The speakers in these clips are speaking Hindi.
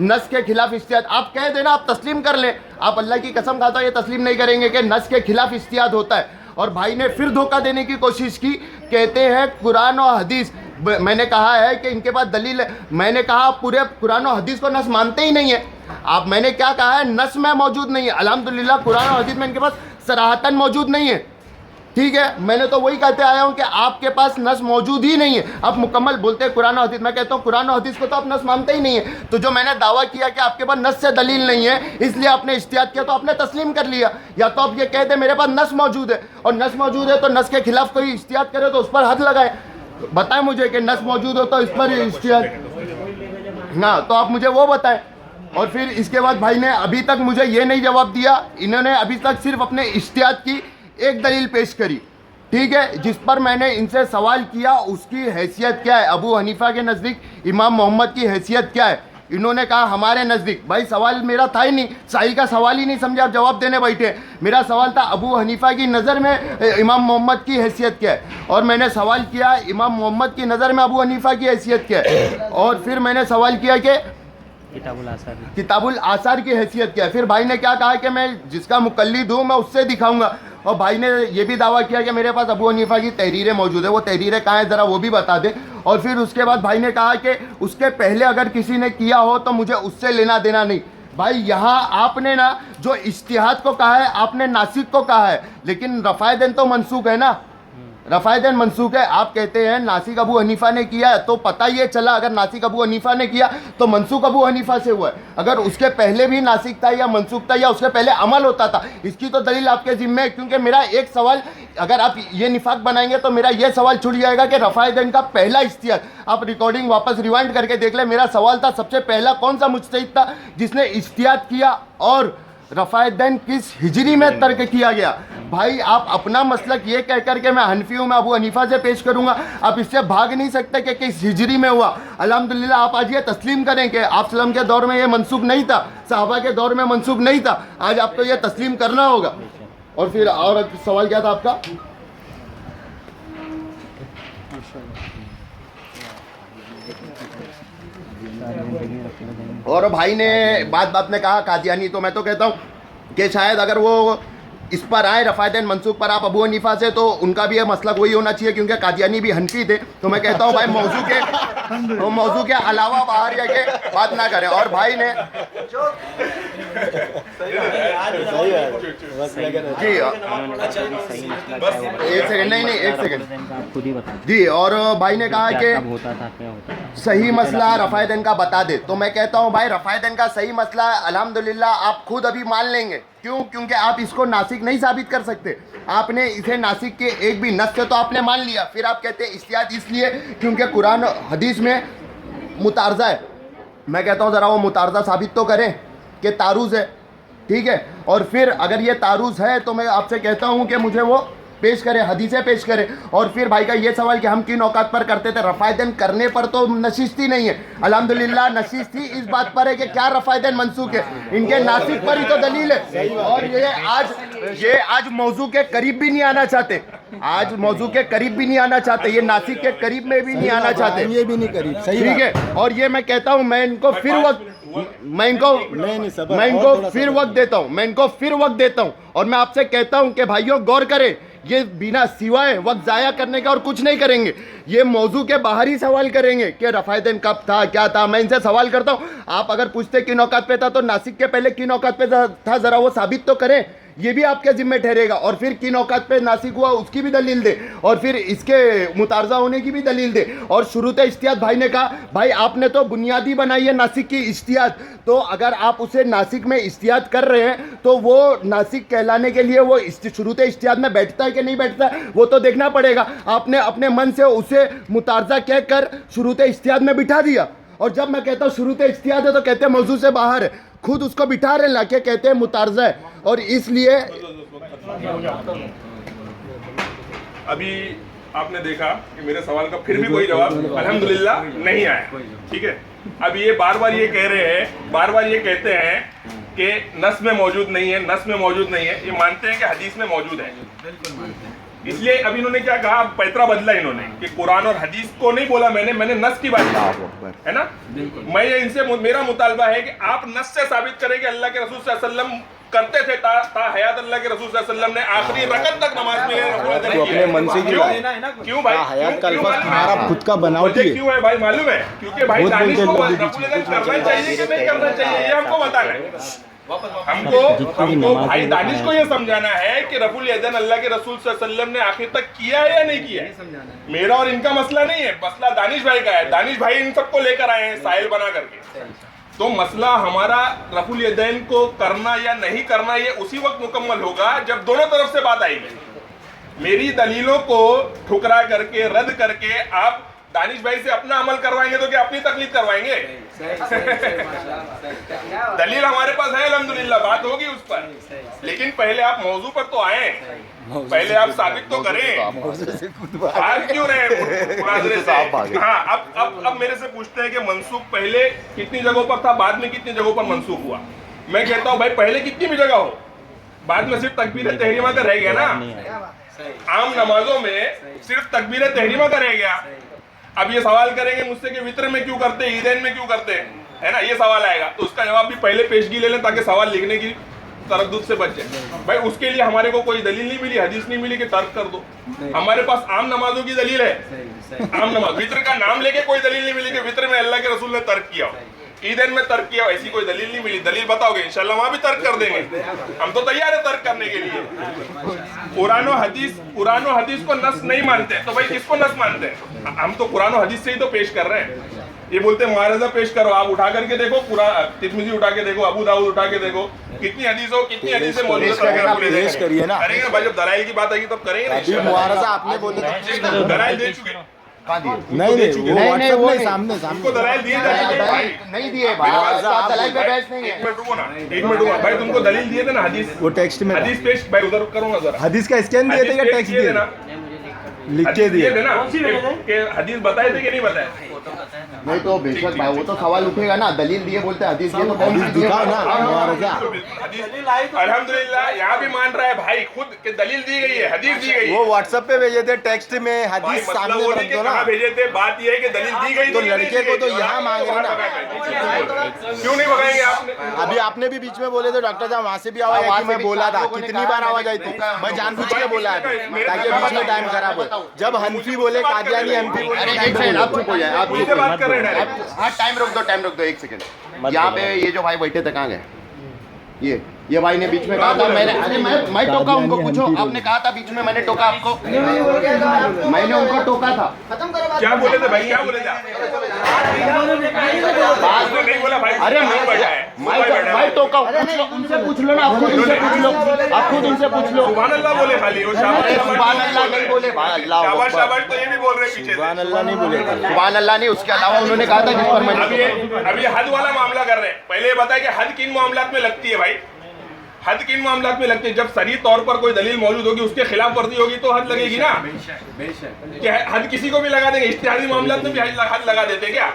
नस के खिलाफ इस्तियाद आप कह देना, आप तस्लीम कर लें। आप अल्लाह की कसम खाता हूं ये तस्लीम नहीं करेंगे कि नस के खिलाफ इस्तियाद होता है। और भाई ने फिर धोखा देने की कोशिश की, कहते हैं कुरान और हदीस। मैंने कहा है कि इनके पास दलील है। मैंने कहा आप पूरे कुरान और हदीस को नस मानते ही नहीं है। आप मैंने क्या कहा है, नस में मौजूद नहीं है। अल्हम्दुलिल्लाह कुरान और हदीस में इनके पास सराहतन मौजूद नहीं है। ठीक है, मैंने तो वही कहते आया हूं कि आपके पास नस मौजूद ही नहीं है। आप मुकम्मल बोलते हैं कुरान और हदीस, मैं कहता हूं कुरान और हदीस को तो आप नस मानते ही नहीं है। तो जो मैंने दावा किया कि आपके पास नस से दलील नहीं है इसलिए आपने इस्तियाद किया, तो आपने तस्लीम कर लिया। या तो आप ये कह दे मेरे पास नस मौजूद है, और नस मौजूद है तो नस के खिलाफ कोई इस्तियाद करे तो उस पर हद लगाए। बताएं मुझे कि नस मौजूद हो तो इस पर इस्तियाद ना, तो आप मुझे वो बताएं। और फिर इसके बाद भाई ने अभी तक मुझे ये नहीं जवाब दिया। इन्होंने अभी तक सिर्फ अपने इस्तियाद की एक दलील पेश करी, ठीक है, जिस पर मैंने इनसे सवाल किया उसकी हैसियत क्या है, अबू हनीफा के नज़दीक इमाम मोहम्मद की हैसियत क्या है। इन्होंने कहा हमारे नज़दीक। भाई सवाल मेरा था ही नहीं, सही का सवाल ही नहीं समझे, आप जवाब देने बैठे। मेरा सवाल था अबू हनीफा की नज़र में इमाम मोहम्मद की हैसियत क्या है, और मैंने सवाल किया इमाम मोहम्मद की नज़र में अबू हनीफा की हैसियत क्या है। और फिर मैंने सवाल किया कि किताबुल आसार की हैसियत क्या है। फिर भाई ने क्या कहा कि मैं जिसका मुकल्लिद हूँ मैं उससे दिखाऊंगा। और भाई ने ये भी दावा किया कि मेरे पास अबू हनीफा की तहरीरें मौजूद है, वो तहरीरें कहाँ हैं ज़रा वो भी बता दें। और फिर उसके बाद भाई ने कहा कि उसके पहले अगर किसी ने किया हो तो मुझे उससे लेना देना नहीं। भाई यहाँ आपने ना जो इज्तिहाद को कहा है आपने नासिक को कहा है, लेकिन रफ़ायदैन तो मनसूख है ना, रफ़ायदैन मनसूख है। आप कहते हैं नासिक अबू हनीफा ने किया है, तो पता ये चला अगर नासिक अबू हनीफा ने किया तो मनसूख अबू हनीफा से हुआ है। अगर उसके पहले भी नासिक था या मनसूख था या उसके पहले अमल होता था, इसकी तो दलील आपके जिम्मे है। क्योंकि मेरा एक सवाल, अगर आप ये निफाक बनाएंगे तो मेरा ये सवाल छूट जाएगा कि रफ़ायदैन का पहला इज्तिहाद, आप रिकॉर्डिंग वापस रिवाइंड करके देख लें, मेरा सवाल था सबसे पहला कौन सा मुज्तहिद था जिसने इज्तिहाद किया और रफ़ायदैन किस हिजरी में तर्क किया गया। भाई आप अपना मसलक ये कह कर के मैं हनफी हूँ, मैं अबू हनीफा से पेश करूँगा, आप इससे भाग नहीं सकते कि किस हिजरी में हुआ। अल्हम्दुलिल्लाह आप आज ये तस्लीम करें कि आप सल्लम के दौर में ये मनसूख नहीं था, सहाबा के दौर में मनसूख नहीं था। आज आपको ये तस्लीम करना होगा। और फिर और सवाल क्या था आपका? और भाई ने बात ने कहा कादियानी, तो मैं तो कहता हूँ कि शायद अगर वो इस पर आए रफ़ायदैन मनसूख पर आप अबू हनीफा से, तो उनका भी ये मसला वही होना चाहिए, क्योंकि कादियानी भी हनफी थे। तो मैं कहता हूँ भाई मौजू के अलावा बाहर जाके बात ना करें। और भाई ने जी एक सेकंड, नहीं एक सेकंड जी। और भाई ने कहा कि सही मसला रफ़ायदैन का बता दे। तो मैं कहता हूँ भाई रफ़ायदैन का सही मसला अल्हम्दुलिल्लाह आप खुद अभी मान लेंगे। क्यों? क्योंकि आप इसको नासिक नहीं साबित कर सकते। आपने इसे नासिक के एक भी नस से तो आपने मान लिया, फिर आप कहते हैं इस्तियाद इसलिए क्योंकि कुरान हदीस में मुतारज़ा है। मैं कहता हूँ ज़रा वो मुतारज़ा साबित तो करें कि तारुज़ है, ठीक है। और फिर अगर ये तारुज़ है तो मैं आपसे कहता हूँ कि मुझे वो पेश करें, हदीसें पेश करें। और फिर भाई का ये सवाल कि हम किन औकात पर करते थे, रफ़ायदैन करने पर तो नशिस्ती नहीं है। अल्हम्दुलिल्लाह नशिस्ती इस बात पर है कि क्या रफ़ायदैन मनसूख है, इनके नासिक पर ही तो दलील है। और ये आज मौजू के करीब भी नहीं आना चाहते, आज मौजू के करीब भी नहीं आना चाहते, ये नासिक के करीब में भी नहीं आना चाहते, ये भी नहीं करीब, सही ठीक है। और ये मैं कहता हूँ मैं इनको फिर वक्त देता हूँ, और मैं आपसे कहता हूँ कि भाइयों गौर करें, ये बिना सिवाय वक्त ज़ाया करने का और कुछ नहीं करेंगे। ये मौजू के बाहर ही सवाल करेंगे कि रफ़ायदैन कब था, क्या था। मैं इनसे सवाल करता हूँ, आप अगर पूछते किन औकात पे था तो नासिक के पहले किन औकात पे था, ज़रा वो साबित तो करें, ये भी आपके जिम्मे ठहरेगा। और फिर किन औकात पे नासिक हुआ उसकी भी दलील दे, और फिर इसके मुतारज़ा होने की भी दलील दे। और शुरूत इज्तिहाद भाई ने कहा भाई आपने तो बुनियादी बनाई है नासिक की इज्तिहाद, तो अगर आप उसे नासिक में इज्तिहाद कर रहे हैं तो वो नासिक कहलाने के लिए वो शुरूत इज्तिहाद में बैठता है कि नहीं बैठता है वो तो देखना पड़ेगा। आपने अपने मन से उसे मुतारज़ा कह कर शुरूत इज्तिहाद में बिठा दिया, और जब मैं कहता हूँ शुरूत इज्तिहाद है तो कहते हैं मौजू से बाहर है, खुद उसको बिठा रहे ला के कहते हैं मुतारज़ा है। और इसलिए अभी आपने देखा कि मेरे सवाल का फिर भी कोई जवाब अल्हम्दुलिल्लाह नहीं आया, ठीक है। अब ये बार बार ये कह रहे हैं, बार बार ये कहते हैं कि नस में मौजूद नहीं है, नस में मौजूद नहीं है। ये मानते हैं कि हदीस में मौजूद है, इसलिए अब इन्होंने क्या कहा, पैतरा बदला इन्होंने कि कुरान और हदीस को नहीं बोला मैंने नस की बात की, है ना। मैं ये इनसे मेरा मुतालबा है कि आप नस से साबित करें कि अल्लाह के रसूल सल्लल्लाहु अलैहि वसल्लम करते थे ता हयात अल्लाह के रसूल सल्लल्लाहु अलैहि वसल्लम ने आखिरी रकत तक नमाज में तो अपने मन से क्यों भाई, हयात का अल्फाज तुम्हारा खुद का बनावटी है। क्यों है भाई, मालूम है? क्योंकि भाई दानिश को रसूल करना चाहिए कि नहीं करना चाहिए, ये हमको बताना है। हमको भाई दानिश को ये समझाना है कि रफुल यदैन अल्लाह के रसूल सल्लल्लाहु अलैहि वसल्लम ने आखिर तक किया है या नहीं किया है। मेरा और इनका मसला नहीं है, मसला दानिश भाई का है। दानिश भाई इन सबको लेकर आए हैं साहिल बना करके। तो मसला हमारा रफुल यदैन को करना या नहीं करना ये उसी वक्त मुकम्मल होगा जब दोनों तरफ से बात आएगी। मेरी दलीलों को ठुकरा करके रद्द करके आप दानिश भाई से अपना अमल करवाएंगे तो क्या अपनी तकलीफ करवाएंगे? दलील हमारे पास है अल्हम्दुलिल्लाह, बात होगी उस पर, लेकिन पहले आप मौजू पर तो आए, पहले आप साबित तो करें। भाग क्यों रहे से? हाँ, अब मेरे से पूछते हैं कि मनसूख पहले कितनी जगहों पर था, बाद में कितनी जगहों पर मनसूख हुआ। मैं कहता हूँ भाई पहले कितनी भी जगह हो, बाद में सिर्फ तकबीर तहरीमा का रह गया ना। आम नमाजों में सिर्फ तकबीर तहरीमा का रह गया। अब ये सवाल करेंगे मुझसे कि वित्र में क्यों करते हैं, ईदैन में क्यों करते हैं, है ना, ये सवाल आएगा। तो उसका जवाब भी पहले पेशगी ले लें ताकि सवाल लिखने की तरद्दुद से बच जाए। भाई उसके लिए हमारे को कोई दलील नहीं मिली, हदीस नहीं मिली कि तर्क कर दो। हमारे पास आम नमाजों की दलील है, आम नमाज। वित्र का नाम लेके कोई दलील नहीं मिली कि वित्र में अल्लाह के रसूल ने तर्क किया, ईदैन में तर्क किया, ऐसी कोई दलील नहीं मिली। दलील बताओगे इंशाल्लाह वहां भी तर्क कर देंगे, हम तो तैयार है तर्क करने के लिए। कुरान और हदीस को नस नहीं मानते तो भाई किसको नस मानते हैं? हम तो कुरान और हदीस से ही तो पेश कर रहे हैं। ये बोलते हैं मुआरजा पेश करो, आप उठा करके देखो, कुरान तिरमिज़ी उठा के देखो, अबू दाऊद उठा के देखो, कितनी हदीसें मौजूद पेश करिए ना। करेंगे भाई, जब दलाइल की बात आएगी तब करेंगे। मुआरजा आपने बोले तो दलाइल दे चुके, नहीं वो सामने तुमको दलाइल दिए जाए नहीं दिए भाई, दलाइल पे बहस नहीं है। एक मिनट रुको भाई, तुमको दलील दिए थे ना हदीस, वो टेक्स्ट में हदीस पेश भाई उधर करो ना जरा। हदीस का स्कैन दिए थे या टेक्स्ट दिए थे? लिख के दिए थे ना कि हदीस बताए थे कि नहीं बताए? नहीं तो बेशक भाई वो तो सवाल उठेगा ना, दलील दिए बोलते हदीस दिए तो कौन सी दिखाओ ना। अल्हम्दुलिल्लाह यहाँ भी मान रहा है भाई खुद कि दलील दी गई है, हदीस दी गई है। वो व्हाट्सएप पे भेजे थे टेक्स्ट में, हदीस सामने रख दो ना। भेजे थे, बात ये है कि दलील दी गई तो लड़के को तो यहाँ मांग रहे ना, क्यों नहीं भगाएंगे आपने? अभी आपने भी बीच में बोले थे डॉक्टर साहब वहाँ से भी आवाज आई थी, मैं बोला था कितनी बार आवाज आई थी, मैं जानबूझ के बोला था ताकि बीच में टाइम खराब हो। जब हनफी बोले कादियानी, हनफी बोले, आप चुप हो जाए, आप मुझसे बात कर रहे हैं। हाँ टाइम रोक दो 1 सेकंड। यहाँ पे ये जो भाई बैठे थे कहाँ गए? ये भाई ने बीच में कहा था, मैं टोका उनको, पूछो आपने कहा था बीच में मैंने टोका आपको? मैंने उनको टोका था। क्या बोले थे भाई, क्या बोले थे? नहीं बोला भाई, अरे मैं टोका, उनसे पूछ लो ना, आप खुद उनसे पूछ लो, आप खुद उनसे पूछ लो। सुभान अल्लाह बोले खाली, वो सुभान अल्लाह नहीं बोले भाई, अल्लाह शाबाश तो ये भी बोल रहे हैं पीछे। सुभान अल्लाह नहीं बोले, सुभान अल्लाह नहीं, उसके अलावा उन्होंने कहा था जिस पर मैंने अभी हद वाला मामला कर रहे हैं। पहले ये बताया कि हद किन मामलात में लगती है भाई, हद किन मामलात में लगती है? जब सरी तौर पर कोई दलील मौजूद होगी, उसके खिलाफ वर्जी होगी तो हद लगेगी ना। क्या हद किसी को भी लगा देंगे? इज्तिहादी मामलात में भी हद लगा देते हैं क्या?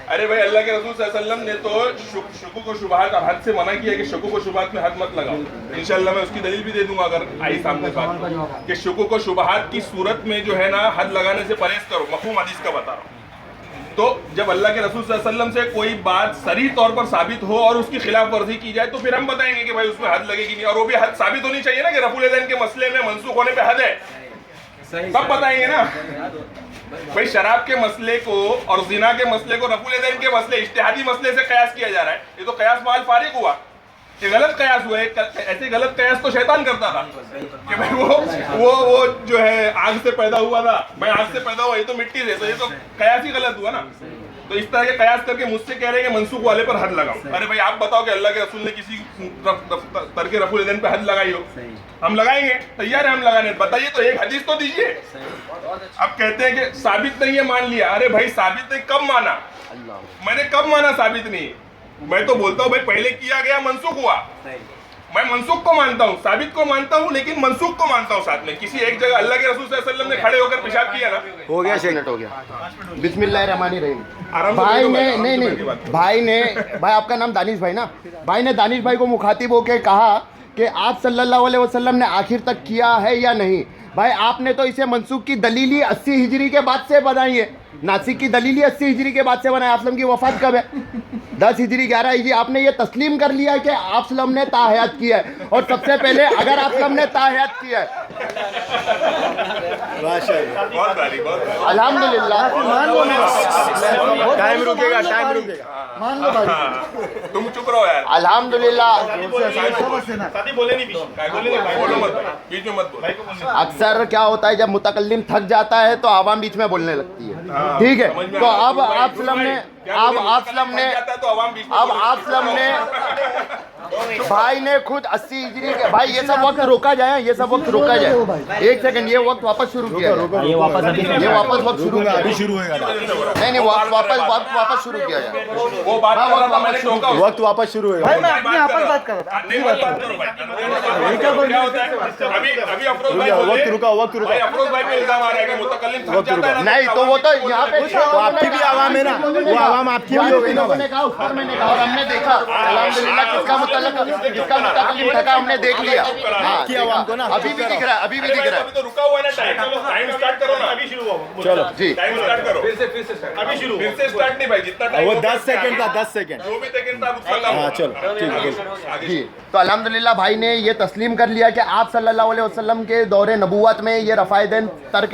अरे भाई अल्लाह के रसूल सल्लल्लाहु अलैहि वसल्लम ने तो शुकूक और शुबहात का हद से मना किया कि शुकूक और शुबहात में हद मत लगाओ। इंशाल्लाह मैं उसकी दलील भी दे दूंगा अगर आई सामने बात कि शुकूक और शुबहात की सूरत में जो है ना हद लगाने से परहेज करो। मफहूम हदीस का बता रहा हूँ। तो जब अल्लाह के रसूल सल्लल्लाहु अलैहि वसल्लम से कोई बात सरी तौर पर साबित हो और उसकी खिलाफ वर्जी की जाए तो फिर हम बताएंगे कि भाई उसमें हद लगेगी नहीं, और वो भी हद साबित होनी चाहिए ना कि रफुल यदैन के मसले में मनसूख होने पे हद है, सब बताएंगे ना। भाई शराब के मसले को और जिना के मसले को रफुल यदैन के मसले इज्तिहादी मसले से कयास किया जा रहा है, ये तो कयास माल फारिग हुआ, ये गलत कयास हुआ है। ऐसे गलत कयास तो शैतान करता था कि भाई वो जो है आग से पैदा हुआ था, मैं आग से पैदा हुआ, ये तो मिट्टी से, तो ये तो कयास ही गलत हुआ ना। तो इस तरह के कयास करके मुझसे कह रहे हैं कि मनसूख वाले पर हद लगाओ। अरे भाई आप बताओ कि अल्लाह के रसूल ने किसी तरके रफुल यदैन पे हद लगाई हो? हम लगाएंगे, तैयार है हम लगाने, बताइए तो एक हदीस तो दीजिए। अब कहते हैं कि साबित नहीं है, मान लिया। अरे भाई साबित नहीं, कब माना? मैंने कब माना साबित नहीं? मैं तो बोलता हूँ भाई पहले किया गया मनसूख हुआ, मैं मनसूख को मानता हूँ, साबित को मानता हूँ, लेकिन मनसूख को मानता हूँ साथ में। किसी एक जगह अल्लाह के रसूल सल्लल्लाहु अलैहि वसल्लम ने खड़े होकर पेशाब किया ना, हो गया, 5 मिनट हो गया। बिस्मिल्लाहिर्रहमानिर्रहीम। भाई ने नहीं भाई आपका नाम दानिश भाई ना, भाई ने दानिश भाई को मुखातिब होकर कहा कि आप सल्लल्लाहु अलैहि वसल्लम ने आखिर तक किया है या नहीं। भाई आपने तो इसे मनसूख की दलील ही 80 हिजरी के बाद से बनाई है। नासिक की दलील ही 80 हिजरी के बाद से बनाई। आप की वफात कब है? 10 हिजरी 11 हिजरी। आपने ये तस्लीम कर लिया है कि आप ने ताहयात किया है। और सबसे पहले अगर आप ने ताहयात किया है, अल्हम्दुलिल्लाह, टाइम रुकेगा, टाइम रुकेगा। मान लो भाई, तुम चुप रहो यार। अल्हम्दुलिल्लाह। साथी बोले नहीं बोलो मत भाई, बीच में मत बोलो। अक्सर क्या होता है जब मुतकल्लिम थक जाता है तो आवाम बीच में बोलने लगती है, ठीक है। तो अब आप ने भाई ने खुद 80 हिजरी के, भाई ये सब वक्त रोका जाए, ये सब वक्त रोका जाए। एक सेकंड, ये वक्त वापस शुरू किया जाए। ये वापस वक्त शुरू किया, अभी शुरू होएगा ना। नहीं वापस शुरू किया जाए। वो बात कर रहा था, मैंने टोका उसको। वक्त वापस शुरू होएगा। भाई मैं अपनी आपस बात कर रहा था। नहीं मत बात करो भाई। क्या होता है अभी अफरोज भाई बोले, वक्त रुका। भाई अफरोज भाई पे इल्जाम आ रहा है कि मुतकल्लिम थक जाता है ना। नहीं तो वो तो यहाँ पे तो आपकी भी आवाम है ना, वो आवाम आपकी भी हो गई ना। लोगों ने कहा, ऊपर मैंने कहा और हमने देखा अल्हम्दुलिल्लाह किसका मुतकल्लिम थका हमने देख लिया। हाँ, की आवाम को ना अभी भी दिख रहा है, अभी भी दिख रहा है। अभी तो रुका हुआ है ना टाइम स्टार्ट करो ना। अभी शुरू हुआ, चलो जी टाइम स्टार्ट करो। फिर से स्टार्ट। अभी शुरू, फिर से स्टार्ट नहीं भाई, जितना टाइम वो 10 सेकंड था, 10 सेकंड। जो भी सेकंड था उसका काम। हाँ चलो ठीक है। जी, तो अल्हम्दुलिल्लाह भाई ने ये तस्लीम कर लिया कि आप सल्लल्लाहु अलैहि वसल्लम के दौरे नबूवत में ये रफ़ाइदैन तर्क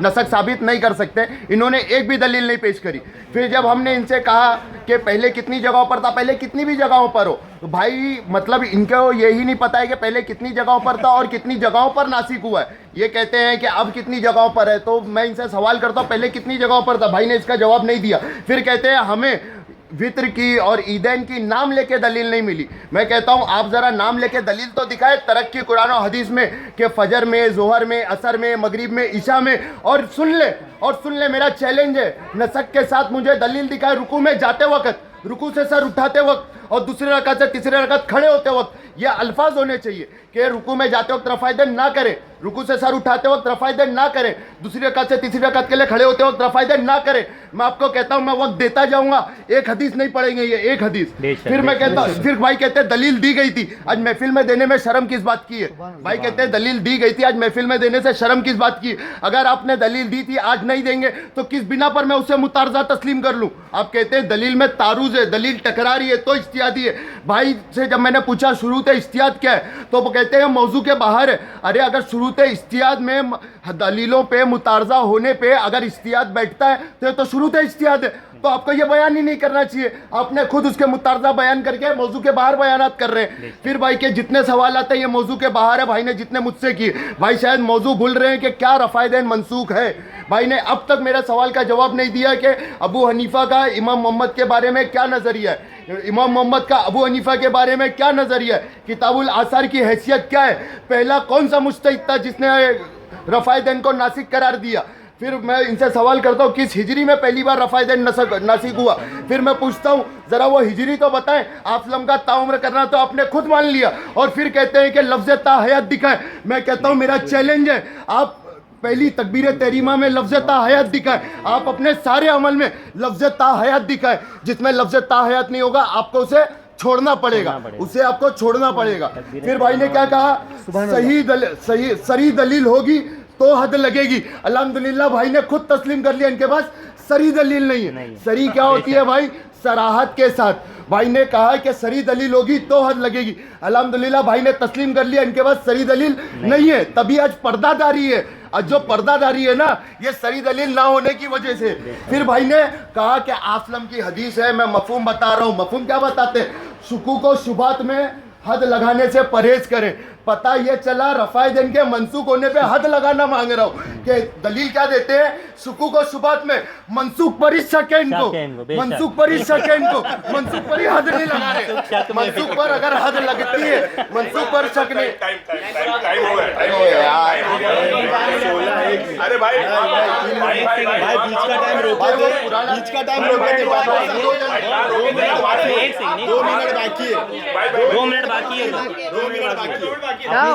नसक साबित नहीं कर सकते। इन्होंने एक भी दलील नहीं पेश करी। फिर जब हमने इनसे कहा कि पहले कितनी जगहों पर था, पहले कितनी भी जगहों पर हो, तो भाई मतलब इनको यही नहीं पता है कि पहले कितनी जगहों पर था और कितनी जगहों पर नासिक हुआ है। ये कहते हैं कि अब कितनी जगहों पर है, तो मैं इनसे सवाल करता हूँ पहले कितनी जगहों पर था। भाई ने इसका जवाब नहीं दिया। फिर कहते हैं हमें वित्र की और ईदैन की नाम लेके दलील नहीं मिली। मैं कहता हूँ आप ज़रा नाम लेके दलील तो दिखाए तरक्की कुरान और हदीस में कि फजर में, जोहर में, असर में, मगरिब में, ईशा में। और सुन ले मेरा चैलेंज है, नसक के साथ मुझे दलील दिखाए रुकू में जाते वक्त, रुकू से सर उठाते वक्त और दूसरे रकात से तीसरे रकात खड़े होते वक्त ये अल्फाज होने चाहिए कि रुकू में जाते वक्त रफ़ाइदैन ना करें, रुकू से सर उठाते वक्त रफ़ाइदैन ना करें, दूसरी रकात से तीसरी रकात के लिए खड़े होते वक्त रफ़ाइदैन ना करें। मैं आपको कहता हूं, मैं वक्त देता जाऊंगा, एक हदीस नहीं पढ़ेंगे, ये एक हदीस। फिर मैं कहता हूं, फिर भाई कहते हैं दलील दी गई थी, आज महफिल में देने में शर्म किस बात की है? भाई कहते हैं दलील दी गई थी, आज महफिल में देने से शर्म किस बात की? अगर आपने दलील दी थी, आज नहीं देंगे तो किस बिना पर मैं उसे मुतारजा तस्लीम कर लूं? आप कहते हैं दलील में तारुज है, दलील टकरा रही है तो इज्तिहादी है। भाई से जब मैंने पूछा शुरूत इज्तिहाद क्या है, तो वो कहते हैं मौजू के बाहर है। अरे अगर शुरूत इज्तिहाद में दलीलों पे मुतारजा होने पे अगर इज्तिहाद बैठता है तो शुरूत इज्तिहाद है, तो आपको ये बयान ही नहीं करना चाहिए। आपने खुद उसके मुतारजा बयान करके मौजू के बाहर बयानात कर रहे हैं। फिर भाई के जितने सवाल आते हैं ये मौजू के बाहर है। भाई ने जितने मुझसे किए, भाई शायद मौजू भूल रहे हैं कि क्या रफ़ाइदैन मनसूख है। भाई ने अब तक मेरे सवाल का जवाब नहीं दिया कि अबू हनीफा का इमाम मोहम्मद के बारे में क्या नज़रिया है, इमाम मोहम्मद का अबू हनीफा के बारे में क्या नज़रिया है, किताबुल आसार की हैसियत क्या है, पहला कौन सा मुज्तहिद था जिसने रफ़ाइदैन को नासिक करार दिया। फिर मैं इनसे सवाल करता हूँ किस हिजरी में पहली बार रफ़ाइदैन नासिक हुआ। फिर मैं पूछता हूँ ज़रा वो हिजरी तो बताएं। आप सल्लम का ताउम्र करना तो आपने खुद मान लिया और फिर कहते हैं कि लफ्ज़ ताहयात दिखाएं। मैं कहता हूँ मेरा चैलेंज है, आप पहली तकबीर तहरीमा में लफ्ज़ ताहयात दिखाएं, आप अपने सारे अमल में लफ्ज़ ताहयात दिखाएं। जिसमें लफ्ज़ ताहयात नहीं होगा आपको उसे छोड़ना पड़ेगा, उसे आपको छोड़ना पड़ेगा। फिर भाई ने क्या कहा, सही दलील होगी तो हद लगेगी। अल्हम्दुलिल्लाह भाई ने खुद तस्लीम कर लिया इनके पास सरी दलील नहीं है। सरी क्या होती है भाई? सराहत के साथ भाई ने कहा कि सरी दलील होगी तो हद लगेगी। अल्हम्दुलिल्लाह भाई ने तस्लीम कर लिया इनके पास सरी दलील नहीं है, तभी आज पर्दादारी है। आज जो पर्दादारी है ना, ये सरी दलील ना होने की वजह से। फिर भाई ने कहा कि आसलम की हदीस है, मैं मफहूम बता रहा हूँ। मफहूम क्या बताते हैं? शुकूक व शुबात में हद लगाने से परहेज करें। पता ये चला रफ़ाइदैन के मनसूख होने पे हद लगाना मांग रहा हूँ कि दलील क्या देते हैं? शुकूक और शुबात में मनसूख पर ही शक है इनको, मनसूख पर ही शक है इनको, मनसूख पर ही हद नहीं लगा रहे। मनसूख पर अगर हद लगती है, मनसूख पर शक नहीं। टाइम हो गया। अरे भाई बीच का टाइम रोके दो, बीच का टाइम रोके दो। 2 मिनट बाकी है, 2 मिनट बाकी है। 2 मिनट बाकी है। क्या